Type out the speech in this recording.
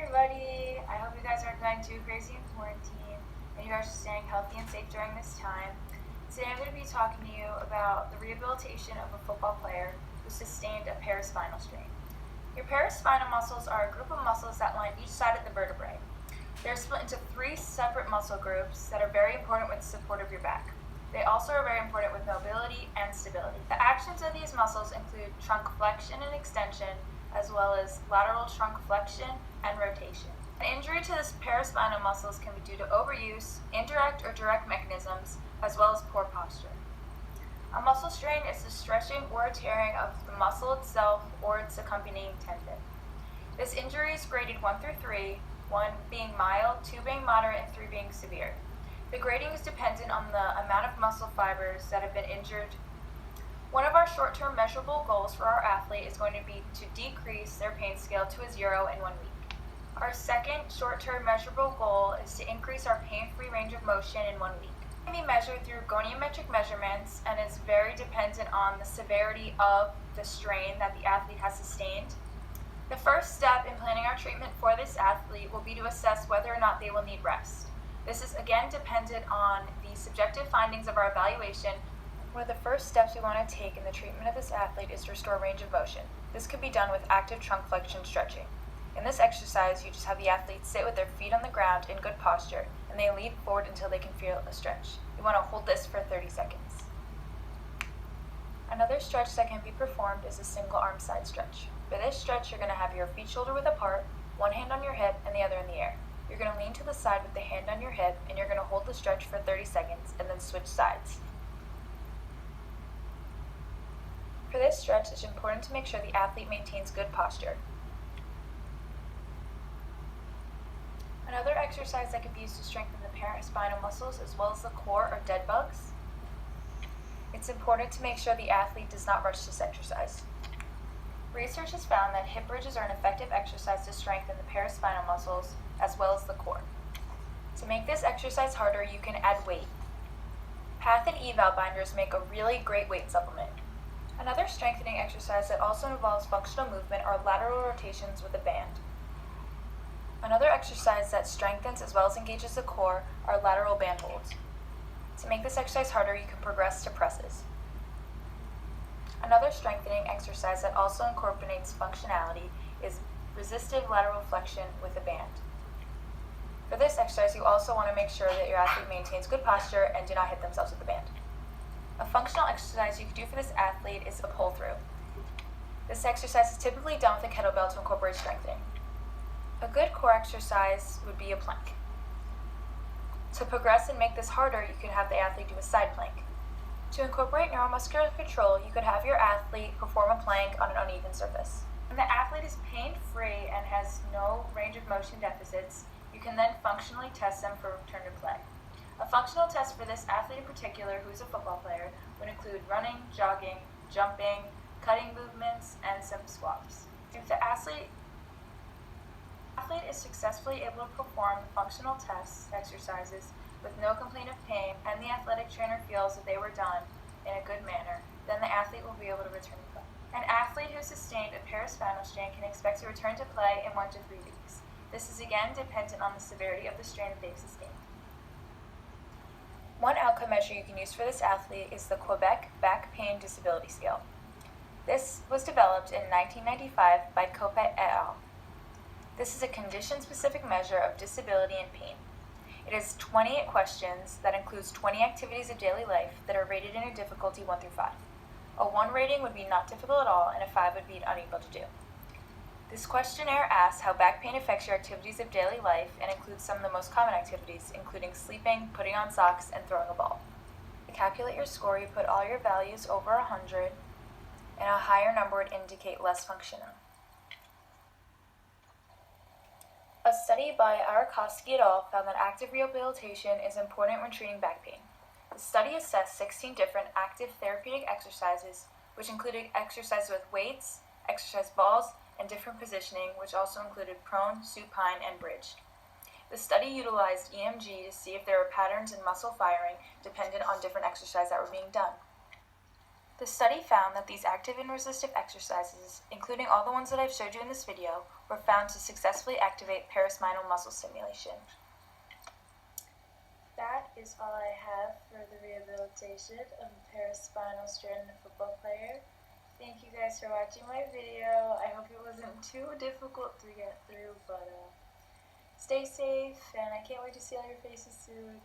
everybody! I hope you guys aren't going too crazy in quarantine and you guys are staying healthy and safe during this time. Today I'm going to be talking to you about the rehabilitation of a football player who sustained a paraspinal strain. Your paraspinal muscles are a group of muscles that line each side of the vertebrae. They're split into three separate muscle groups that are very important with the support of your back. They also are very important with mobility and stability. The actions of these muscles include trunk flexion and extension, as well as lateral trunk flexion and rotation. An injury to the paraspinal muscles can be due to overuse, indirect or direct mechanisms, as well as poor posture. A muscle strain is the stretching or tearing of the muscle itself or its accompanying tendon. This injury is graded 1 through 3, 1 being mild, 2 being moderate, and 3 being severe. The grading is dependent on the amount of muscle fibers that have been injured. One of our short-term measurable goals for our athlete is going to be to decrease their pain scale to a 0 in 1 week. Our second short-term measurable goal is to increase our pain-free range of motion in 1 week. It can be measured through goniometric measurements and is very dependent on the severity of the strain that the athlete has sustained. The first step in planning our treatment for this athlete will be to assess whether or not they will need rest. This is again dependent on the subjective findings of our evaluation. One of the first steps we want to take in the treatment of this athlete is to restore range of motion. This can be done with active trunk flexion stretching. In this exercise, you just have the athlete sit with their feet on the ground in good posture, and they lean forward until they can feel a stretch. You want to hold this for 30 seconds. Another stretch that can be performed is a single arm side stretch. For this stretch, you're going to have your feet shoulder width apart, one hand on your hip and the other in the air. You're going to lean to the side with the hand on your hip, and you're going to hold the stretch for 30 seconds and then switch sides. For this stretch, it's important to make sure the athlete maintains good posture. Another exercise that can be used to strengthen the paraspinal muscles as well as the core are dead bugs. It's important to make sure the athlete does not rush this exercise. Research has found that hip bridges are an effective exercise to strengthen the paraspinal muscles as well as the core. To make this exercise harder, you can add weight. Path and eval binders make a really great weight supplement. Another strengthening exercise that also involves functional movement are lateral rotations with a band. Another exercise that strengthens as well as engages the core are lateral band holds. To make this exercise harder, you can progress to presses. Another strengthening exercise that also incorporates functionality is resistive lateral flexion with a band. For this exercise, you also want to make sure that your athlete maintains good posture and do not hit themselves with the band. A functional exercise you can do for this athlete is a pull-through. This exercise is typically done with a kettlebell to incorporate strengthening. A good core exercise would be a plank. To progress and make this harder, you could have the athlete do a side plank. To incorporate neuromuscular control, you could have your athlete perform a plank on an uneven surface. When the athlete is pain-free and has no range of motion deficits, you can then functionally test them for return to play. A functional test for this athlete in particular, who is a football player, would include running, jogging, jumping, cutting movements, and some squats. If the athlete is successfully able to perform functional tests exercises with no complaint of pain, and the athletic trainer feels that they were done in a good manner, then the athlete will be able to return to play. An athlete who sustained a paraspinal strain can expect to return to play in 1 to 3 weeks. This is again dependent on the severity of the strain that they've sustained. One outcome measure you can use for this athlete is the Quebec Back Pain Disability Scale. This was developed in 1995 by Copet et al. This is a condition-specific measure of disability and pain. It has 28 questions that includes 20 activities of daily life that are rated in a difficulty 1 through 5. A 1 rating would be not difficult at all, and a 5 would be unable to do. This questionnaire asks how back pain affects your activities of daily life and includes some of the most common activities, including sleeping, putting on socks, and throwing a ball. To calculate your score, you put all your values over 100, and a higher number would indicate less functional. A study by Arakowski et al. Found that active rehabilitation is important when treating back pain. The study assessed 16 different active therapeutic exercises, which included exercises with weights, exercise balls, and different positioning, which also included prone, supine, and bridge. The study utilized EMG to see if there were patterns in muscle firing dependent on different exercises that were being done. The study found that these active and resistive exercises, including all the ones that I've showed you in this video, were found to successfully activate paraspinal muscle stimulation. That is all I have for the rehabilitation of a paraspinal strain in a football player. Thank you guys for watching my video. I hope it wasn't too difficult to get through, but stay safe, and I can't wait to see all your faces soon.